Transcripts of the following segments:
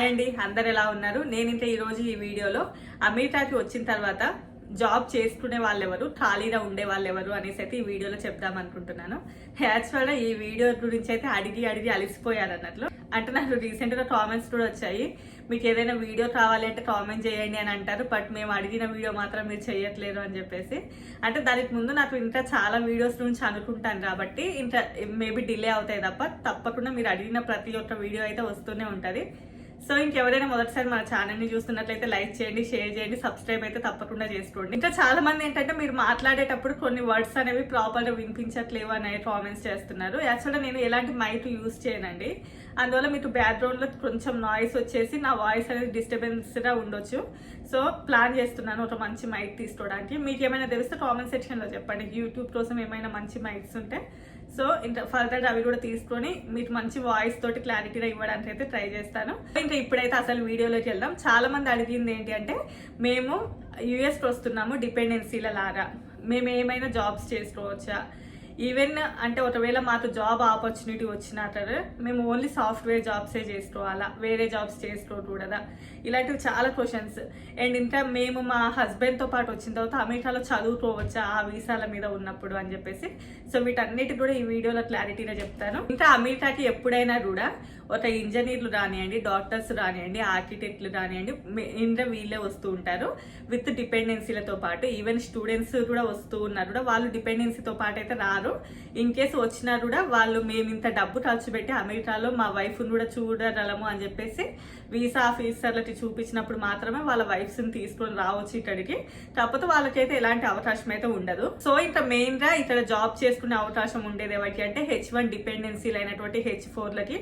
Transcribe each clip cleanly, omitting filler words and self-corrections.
అండి, అందరు ఎలా ఉన్నారు? నేను ఇంకా ఈరోజు ఈ వీడియోలో అమెరికాకి వచ్చిన తర్వాత జాబ్ చేసుకునే వాళ్ళెవరు, ఖాళీగా ఉండే వాళ్ళెవరు అనేసి అయితే ఈ వీడియోలో చెప్దాం అనుకుంటున్నాను. యాక్చువల్గా ఈ వీడియో గురించి అయితే అడిగి అలిసిపోయారు అన్నట్లు. అంటే నాకు రీసెంట్గా కామెంట్స్ కూడా వచ్చాయి, మీకు ఏదైనా వీడియో కావాలి అంటే కామెంట్ చేయండి అని అంటారు, బట్ మేము అడిగిన వీడియో మాత్రం మీరు చేయట్లేదు అని చెప్పేసి. అంటే దానికి ముందు నాకు ఇంకా చాలా వీడియోస్ నుంచి అనుకుంటాను కాబట్టి ఇంకా మేబీ డిలే అవుతాయి తప్పకుండా మీరు అడిగిన ప్రతి ఒక్క వీడియో అయితే వస్తూనే ఉంటుంది. సో ఇంకెవరైనా మొదటిసారి మన ఛానల్ని చూస్తున్నట్లయితే లైక్ చేయండి, షేర్ చేయండి, సబ్స్క్రైబ్ అయితే తప్పకుండా చేసుకోండి. ఇంకా చాలా మంది ఏంటంటే మీరు మాట్లాడేటప్పుడు కొన్ని వర్డ్స్ అనేవి ప్రాపర్గా వినిపించట్లేవు అనే కామెంట్స్ చేస్తున్నారు. యాక్చువల్గా నేను ఎలాంటి మైక్ యూజ్ చేయనండి, అందువల్ల మీకు బ్యాక్గ్రౌండ్లో కొంచెం నాయిస్ వచ్చేసి నా వాయిస్ అనేది డిస్టర్బెన్స్గా ఉండొచ్చు. సో ప్లాన్ చేస్తున్నాను ఒక మంచి మైక్ తీసుకోవడానికి. మీకు ఏమైనా తెలిస్తే కామెంట్ సెక్షన్లో చెప్పండి, యూట్యూబ్ కోసం ఏమైనా మంచి మైక్స్ ఉంటే. సో ఇంకా ఫర్దర్ అవి కూడా తీసుకొని మీకు మంచి వాయిస్ తోటి క్లారిటీగా ఇవ్వడానికి అయితే ట్రై చేస్తాను. ఇంకా ఇప్పుడైతే అసలు వీడియోలోకి వెళ్దాం. చాలా మంది అడిగింది ఏంటి అంటే, మేము యుఎస్కి వస్తున్నాము డిపెండెన్సీల లాగా, మేము ఏమైనా జాబ్స్ చేసుకోవచ్చా, ఈవెన్ అంటే ఒకవేళ మాకు జాబ్ ఆపర్చునిటీ వచ్చినట్టు మేము ఓన్లీ సాఫ్ట్వేర్ జాబ్సే చేసుకోవాలా, వేరే జాబ్స్ చేసుకోకూడదా, ఇలాంటివి చాలా క్వశ్చన్స్. అండ్ ఇంకా మేము మా హస్బెండ్తో పాటు వచ్చిన తర్వాత అమెరికాలో చదువుకోవచ్చా ఆ వీసాల మీద ఉన్నప్పుడు అని చెప్పేసి. సో వీటన్నిటి కూడా ఈ వీడియోలో క్లారిటీగా చెప్తాను. ఇంకా అమెరికాకి ఎప్పుడైనా కూడా ఒక ఇంజనీర్లు రానియండి, డాక్టర్స్ రానియండి, ఆర్కిటెక్ట్లు రానియండి, ఇంకా వీళ్ళే వస్తూ ఉంటారు విత్ డిపెండెన్సీలతో పాటు. ఈవెన్ స్టూడెంట్స్ కూడా వస్తూ ఉన్నారు కూడా, వాళ్ళు డిపెండెన్సీతో పాటు అయితే రారు. ఇన్ కేసు వచ్చినా కూడా వాళ్ళు మేము ఇంత డబ్బు ఖర్చు పెట్టి అమెరికాలో మా వైఫ్ని కూడా చూడగలము అని చెప్పేసి వీసా ఆఫీసర్లకి చూపించినప్పుడు మాత్రమే వాళ్ళ వైఫ్స్ ని తీసుకొని రావచ్చు ఇక్కడికి. కాకపోతే వాళ్ళకైతే ఎలాంటి అవకాశం అయితే ఉండదు. సో ఇంకా మెయిన్ గా ఇక్కడ జాబ్ చేసుకునే అవకాశం ఉండేది ఎవరికి అంటే H1 డిపెండెన్సీలు అయినటువంటి H4లకి,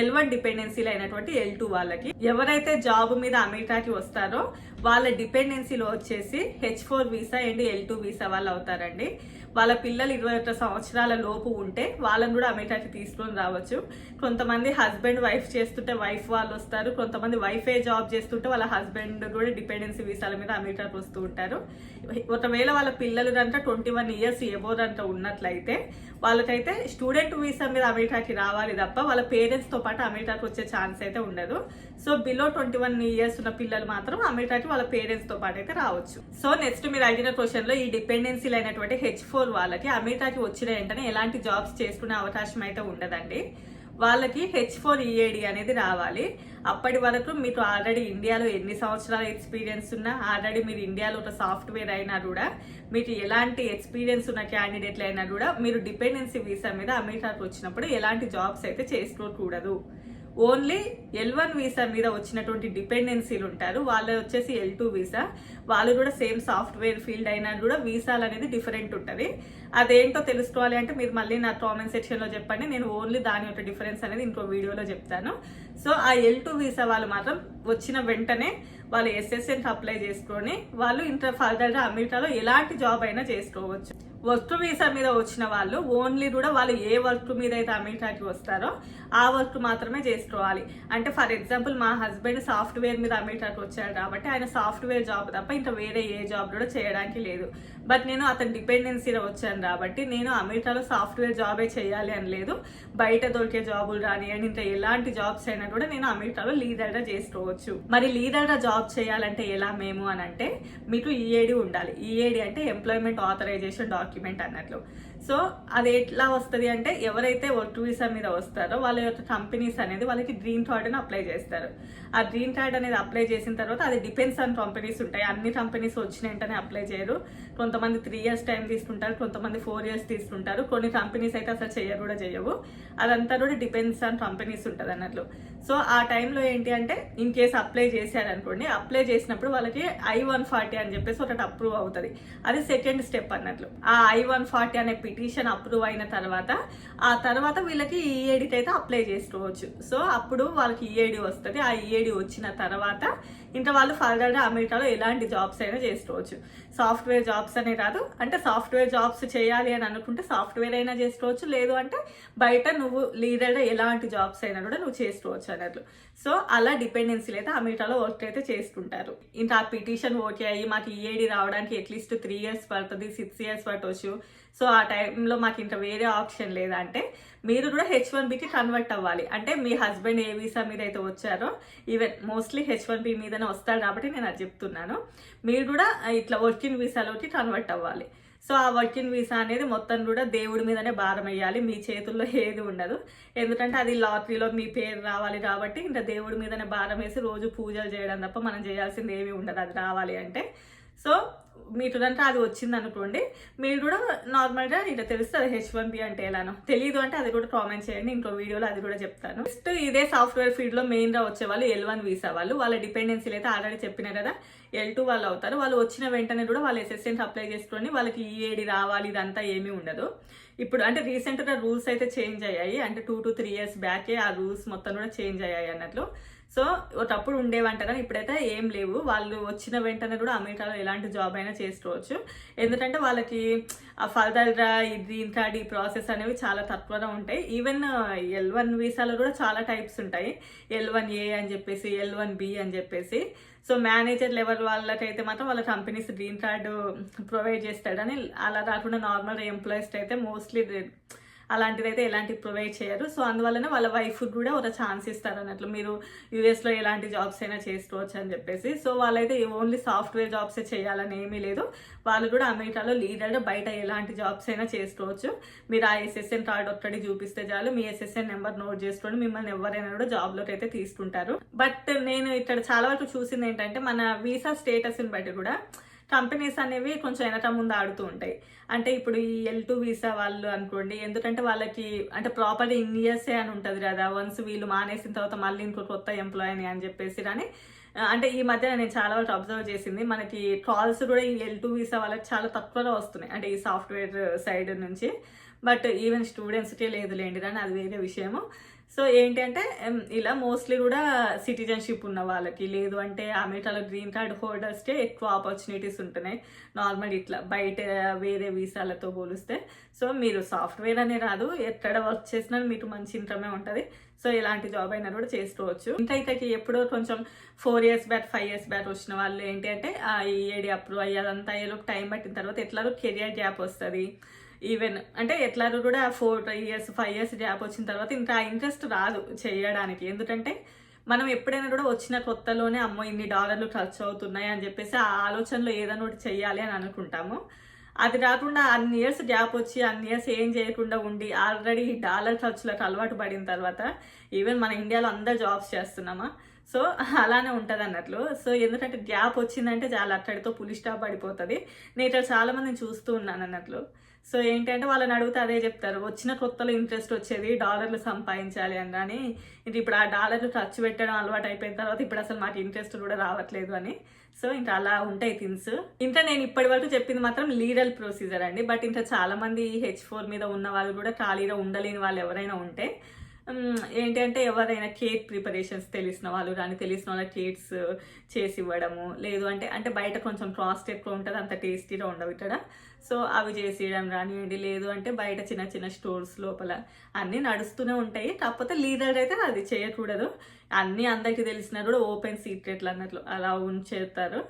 L1 డిపెండెన్సీలు అయినటువంటి L2 వాళ్ళకి. ఎవరైతే జాబ్ మీద అమెరికాకి వస్తారో వాళ్ళ డిపెండెన్సీలో వచ్చేసి H4 visa and L2 visa వాళ్ళు అవుతారండి. వాళ్ళ పిల్లలు 21 సంవత్సరాల లోపు ఉంటే వాళ్ళని కూడా అమెరికాకి తీసుకొని రావచ్చు. కొంతమంది హస్బెండ్ వైఫ్ చేస్తుంటే వైఫ్ వాళ్ళు వస్తారు, కొంతమంది వైఫే జాబ్ చేస్తుంటే వాళ్ళ హస్బెండ్ కూడా డిపెండెన్సీ వీసాల మీద అమెరికాకి వస్తూ ఉంటారు. ఒకవేళ వాళ్ళ పిల్లలు కనుక 21 ఇయర్స్ ఎబోవ్ అంతా ఉన్నట్లయితే వాళ్ళకైతే స్టూడెంట్ వీసా మీద అమెరికాకి రావాలి తప్ప వాళ్ళ పేరెంట్స్ తో పాటు అమెరికాకి వచ్చే ఛాన్స్ అయితే ఉండదు. సో బిలో 21 ఇయర్స్ ఉన్న పిల్లలు మాత్రం అమెరికాకి వాళ్ళ పేరెంట్స్ తో పాటు అయితే రావచ్చు. సో నెక్స్ట్ మీరు అడిగిన క్వశ్చన్ లో ఈ డిపెండెన్సీలు అయినటువంటి H4 వాళ్ళకి అమెరికాకి వచ్చిన వెంటనే ఎలాంటి జాబ్స్ చేసుకునే అవకాశం అయితే ఉండదండి. వాళ్ళకి H4 EAD అనేది రావాలి. అప్పటి వరకు మీకు ఆల్రెడీ ఇండియాలో ఎన్ని సంవత్సరాల ఎక్స్పీరియన్స్ ఉన్నా, ఆల్రెడీ మీరు ఇండియాలో ఒక సాఫ్ట్వేర్ అయినా కూడా, మీకు ఎలాంటి ఎక్స్పీరియన్స్ ఉన్న క్యాండిడేట్లు అయినా కూడా మీరు డిపెండెన్సీ వీసా మీద అమెరికాకి వచ్చినప్పుడు ఎలాంటి జాబ్స్ అయితే చేసుకోకూడదు. ఓన్లీ L1 వీసా మీద వచ్చినటువంటి డిపెండెన్సీలు ఉంటారు, వాళ్ళు వచ్చేసి L2 వీసా. వాళ్ళు కూడా సేమ్ సాఫ్ట్వేర్ ఫీల్డ్ అయినా కూడా వీసాలు అనేది డిఫరెంట్ ఉంటుంది. అదేంటో తెలుసుకోవాలి అంటే మీరు మళ్ళీ నా కామెంట్ సెక్షన్లో చెప్పండి, నేను ఓన్లీ దాని యొక్క డిఫరెన్స్ అనేది ఇంకో వీడియోలో చెప్తాను. సో ఆ L2 వీసా వాళ్ళు మాత్రం వచ్చిన వెంటనే వాళ్ళు SSN అప్లై చేసుకొని వాళ్ళు ఇంటర్ ఫర్దర్గా అమెరికాలో ఎలాంటి జాబ్ అయినా చేసుకోవచ్చు. వర్క్ వీసా మీద వచ్చిన వాళ్ళు ఓన్లీ కూడా వాళ్ళు ఏ వర్క్ మీద అయితే అమెరికాకి వస్తారో ఆ వర్క్ మాత్రమే చేసుకోవాలి. అంటే ఫర్ ఎగ్జాంపుల్ మా హస్బెండ్ సాఫ్ట్వేర్ మీద అమెరికాకి వచ్చారు కాబట్టి ఆయన సాఫ్ట్వేర్ జాబ్ తప్ప ఇంకా వేరే ఏ జాబ్ కూడా చేయడానికి లేదు. బట్ నేను అతని డిపెండెన్సీలో వచ్చాను కాబట్టి నేను అమెరికాలో సాఫ్ట్వేర్ జాబే చేయాలి అని లేదు. బయట దొరికే జాబులు రానియండి, ఇంకా ఎలాంటి జాబ్స్ అయినా కూడా నేను అమెరికాలో లీడర్గా చేసుకోవచ్చు. మరి లీడర్గా జాబ్ చేయాలంటే ఎలా మేము అని అంటే మీకు EAD ఉండాలి. EAD అంటే ఎంప్లాయ్మెంట్ ఆథరైజేషన్ డాక్యుమెంట్ అన్నట్లు. సో అది ఎట్లా వస్తుంది అంటే ఎవరైతే వర్క్ వీసా మీద వస్తారో వాళ్ళ యొక్క కంపెనీస్ అనేది వాళ్ళకి గ్రీన్ కార్డ్ని అప్లై చేస్తారు. ఆ గ్రీన్ కార్డ్ అనేది అప్లై చేసిన తర్వాత అది డిపెండ్స్ ఆన్ కంపెనీస్ ఉంటాయి. అన్ని కంపెనీస్ వచ్చిన వెంటనే అప్లై చేయరు. కొంతమంది 3 years టైం తీసుకుంటారు, కొంతమంది 4 years తీసుకుంటారు, కొన్ని కంపెనీస్ అయితే అసలు చేయరు. అదంతా కూడా డిపెండ్స్ ఆన్ కంపెనీస్ ఉంటుంది అన్నట్లు. సో ఆ టైంలో ఏంటి అంటే ఇన్ కేసు అప్లై చేశారనుకోండి, అప్లై చేసినప్పుడు వాళ్ళకి I-140 అని చెప్పేసి ఒకటి అప్రూవ్ అవుతుంది. అది సెకండ్ స్టెప్ అన్నట్లు. ఆ I-140 అనే పిటిషన్ అప్రూవ్ అయిన తర్వాత ఆ తర్వాత వీళ్ళకి EAD అయితే అప్లై చేసుకోవచ్చు. సో అప్పుడు వాళ్ళకి EAD వస్తుంది. ఆ EAD వచ్చిన తర్వాత ఇంకా వాళ్ళు ఫర్దర్గా అమెరికాలో ఎలాంటి జాబ్స్ అయినా చేసుకోవచ్చు. సాఫ్ట్వేర్ జాబ్స్ అనే కాదు, అంటే సాఫ్ట్వేర్ జాబ్స్ చేయాలి అని అనుకుంటే సాఫ్ట్వేర్ అయినా చేసుకోవచ్చు, లేదు అంటే బయట నువ్వు లీడర్గా ఎలాంటి జాబ్స్ అయినా కూడా నువ్వు చేసుకోవచ్చు చేసుకోవచ్చు అన్నట్లు. సో అలా డిపెండెన్సీలు అయితే అమెరికాలో వర్క్ అయితే చేస్తుంటారు. ఇంకా ఆ పిటిషన్ ఓకే అయ్యి మాకు ఈఏడి రావడానికి అట్లీస్ట్ 3 years పడుతుంది, 6 years పట్టవచ్చు. సో ఆ టైంలో మాకు ఇంకా వేరే ఆప్షన్ లేదంటే మీరు కూడా H1Bకి కన్వర్ట్ అవ్వాలి. అంటే మీ హస్బెండ్ ఏ వీసా మీద అయితే వచ్చారో, ఈవెన్ మోస్ట్లీ H1B మీదనే వస్తారు కాబట్టి నేను అది చెప్తున్నాను. మీరు కూడా ఇట్లా వర్కింగ్ వీసాలోకి కన్వర్ట్ అవ్వాలి. సో ఆ వర్కింగ్ వీసా అనేది మొత్తం కూడా దేవుడి మీదనే భారం వేయాలి, మీ చేతుల్లో ఏది ఉండదు. ఎందుకంటే అది లాటరీలో మీ పేరు రావాలి కాబట్టి ఇంకా దేవుడి మీదనే భారం వేసి రోజు పూజలు చేయడం తప్ప మనం చేయాల్సింది ఏమీ ఉండదు అది రావాలి అంటే. సో మీకు అంటే అది వచ్చింది అనుకోండి, మీరు కూడా నార్మల్గా ఇట్లా తెలుస్తుంది H1B అంటే ఎలానో. తెలియదు అంటే అది కూడా కామెంట్ చేయండి, ఇంకో వీడియోలో అది కూడా చెప్తాను. నెక్స్ట్ ఇదే సాఫ్ట్వేర్ ఫీల్డ్లో మెయిన్గా వచ్చే వాళ్ళు L1 వీసా వాళ్ళు. వాళ్ళ డిపెండెన్సీలు అయితే ఆల్రెడీ చెప్పినా కదా, L2 వాళ్ళు అవుతారు. వాళ్ళు వచ్చిన వెంటనే కూడా వాళ్ళు SSN అప్లై చేసుకొని వాళ్ళకి ఈఏడి రావాలి ఇదంతా ఏమీ ఉండదు. ఇప్పుడు అంటే రీసెంట్గా రూల్స్ అయితే చేంజ్ అయ్యాయి, అంటే 2 to 3 years బ్యాకే ఆ రూల్స్ మొత్తం కూడా చేంజ్ అయ్యాయి అన్నట్లు. సో ఒకప్పుడు ఉండేవంట కానీ ఇప్పుడైతే ఏం లేవు. వాళ్ళు వచ్చిన వెంటనే కూడా అమెరికాలో ఎలాంటి జాబ్ అయినా చేసుకోవచ్చు. ఎందుకంటే వాళ్ళకి ఫర్దర్గా ఈ గ్రీన్ కార్డ్ ఈ ప్రాసెస్ అనేవి చాలా తక్కువగా ఉంటాయి. ఈవెన్ L1 వీసాలో కూడా చాలా టైప్స్ ఉంటాయి, L1A అని చెప్పేసి, L1B అని చెప్పేసి. సో మేనేజర్ లెవెల్ వాళ్ళకైతే మాత్రం వాళ్ళ కంపెనీస్ గ్రీన్ కార్డు ప్రొవైడ్ చేస్తాడని, అలా కాకుండా నార్మల్ ఎంప్లాయీస్ అయితే మోస్ట్లీ అలాంటిదైతే ఎలాంటి ప్రొవైడ్ చేయరు. సో అందువల్లనే వాళ్ళ వైఫ్ కూడా ఒక ఛాన్స్ ఇస్తారు అన్నట్లు, మీరు యూఎస్లో ఎలాంటి జాబ్స్ అయినా చేసుకోవచ్చు అని చెప్పేసి. సో వాళ్ళైతే ఓన్లీ సాఫ్ట్వేర్ జాబ్సే చేయాలని ఏమీ లేదు, వాళ్ళు కూడా అమెరికాలో లీడర్గా బయట ఎలాంటి జాబ్స్ అయినా చేసుకోవచ్చు. మీరు ఆ SSN కార్డ్ ఒక్కటి చూపిస్తే చాలు, మీ SSN నెంబర్ నోట్ చేసుకొని మిమ్మల్ని ఎవరైనా కూడా జాబ్లోకి అయితే తీసుకుంటారు. బట్ నేను ఇక్కడ చాలా వరకు చూసింది ఏంటంటే, మన వీసా స్టేటస్ని బట్టి కూడా కంపెనీస్ అనేవి కొంచెం వెనక ముందు ఆడుతూ ఉంటాయి. అంటే ఇప్పుడు ఈ L2 వీసా వాళ్ళు అనుకోండి, ఎందుకంటే వాళ్ళకి అంటే ప్రాపర్గా ఇన్ని ఇయర్సే అని ఉంటుంది కదా, వన్స్ వీళ్ళు మానేసిన తర్వాత మళ్ళీ ఇంకో కొత్త ఎంప్లాయీని అని చెప్పేసి. కానీ అంటే ఈ మధ్య నేను చాలా వరకు అబ్జర్వ్ చేసింది, మనకి కాల్స్ కూడా ఈ L2 వీసా వాళ్ళకి చాలా తక్కువగా వస్తున్నాయి, అంటే ఈ సాఫ్ట్వేర్ సైడ్ నుంచి. బట్ ఈవెన్ స్టూడెంట్స్కే లేదులేండి కానీ అది వేరే విషయము. సో ఏంటి అంటే ఇలా మోస్ట్లీ కూడా సిటిజన్షిప్ ఉన్న వాళ్ళకి, లేదు అంటే అమెరికాలో గ్రీన్ కార్డ్ హోల్డర్స్కే ఎక్కువ ఆపర్చునిటీస్ ఉంటున్నాయి నార్మల్ ఇట్లా బయట వేరే వీసాలతో పోలిస్తే. సో మీరు సాఫ్ట్వేర్ అనే రాదు, ఎక్కడ వర్క్ చేసినా మీకు మంచి ఇన్కమే ఉంటుంది. సో ఇలాంటి జాబ్ అయినా కూడా చేసుకోవచ్చు. ఇంకా ఇక్కడికి ఎప్పుడో కొంచెం 4 years బ్యాక్ 5 years బ్యాక్ వచ్చిన వాళ్ళు ఏంటి అంటే ఆ ఈఏడి అప్రూవ్ అయ్యేదంతా ఏదో టైం పట్టిన తర్వాత ఎట్లాగో కెరియర్ గ్యాప్ వస్తుంది. ఈవెన్ అంటే ఎట్లాగో కూడా 4 years 5 years గ్యాప్ వచ్చిన తర్వాత ఇంకా ఇంట్రెస్ట్ రాదు చేయడానికి. ఎందుకంటే మనం ఎప్పుడైనా కూడా వచ్చిన కొత్తలోనే అమ్మో ఇన్ని డాలర్లు ఖర్చు అవుతున్నాయి అని చెప్పేసి ఆ ఆలోచనలో ఏదైనా ఒకటి చెయ్యాలి అని అనుకుంటాము. అది కాకుండా అన్ని ఇయర్స్ గ్యాప్ వచ్చి అన్ని ఇయర్స్ ఏం చేయకుండా ఉండి ఆల్రెడీ డాలర్ ఖర్చులకు అలవాటు పడిన తర్వాత ఈవెన్ మన ఇండియాలో అందరు జాబ్స్ చేస్తున్నామా, సో అలానే ఉంటుంది అన్నట్లు. సో ఎందుకంటే గ్యాప్ వచ్చిందంటే చాలా అక్కడితో పులి స్టాప్ పడిపోతుంది. నేను ఇక్కడ చాలా మందిని చూస్తూ ఉన్నాను అన్నట్లు. సో ఏంటంటే వాళ్ళని అడిగితే అదే చెప్తారు, వచ్చిన కొత్తలో ఇంట్రెస్ట్ వచ్చేది డాలర్లు సంపాదించాలి అని. కానీ ఇది ఇప్పుడు ఆ డాలర్లు ఖర్చు పెట్టడం అలవాటు అయిపోయిన తర్వాత ఇప్పుడు అసలు మాకు ఇంట్రెస్ట్ కూడా రావట్లేదు అని. సో ఇంకా అలా ఉంటాయి థింగ్స్. ఇంకా నేను ఇప్పటి వరకు చెప్పింది మాత్రం లీగల్ ప్రొసీజర్ అండి. బట్ ఇంకా చాలా మంది H4 మీద ఉన్న వాళ్ళు కూడా ఖాళీగా ఉండలేని వాళ్ళు ఎవరైనా ఉంటే ఏంటి అంటే ఎవరైనా కేక్ ప్రిపరేషన్స్ తెలిసిన వాళ్ళు కానీ తెలిసిన వాళ్ళకి కేక్స్ చేసి ఇవ్వడము, లేదు అంటే బయట కొంచెం కాస్ట్ ఎక్కువ ఉంటుంది, అంత టేస్టీగా ఉండవు ఇక్కడ. సో అవి చేసి ఇవ్వడం కానివ్వండి, లేదు అంటే బయట చిన్న చిన్న స్టోర్స్ లోపల అన్నీ నడుస్తూనే ఉంటాయి. కాకపోతే లీడర్ అయితే అది చేయకూడదు, అన్నీ అందరికీ తెలిసినా కూడా ఓపెన్ సీక్రెట్లు అన్నట్లు అలా ఉంచేస్తారు.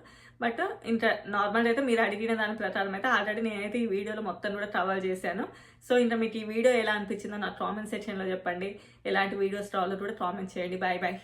బట్ ఇంకా నార్మల్ అయితే మీరు అడిగిన దాని ప్రకారం అయితే ఆల్రెడీ నేనైతే ఈ వీడియోలో మొత్తం కూడా కవర్ చేశాను. సో ఇంకా మీకు ఈ వీడియో ఎలా అనిపించిందో నాకు కామెంట్ సెక్షన్లో చెప్పండి. ఎలాంటి వీడియోస్ రావాలో కూడా కామెంట్ చేయండి. Bye bye.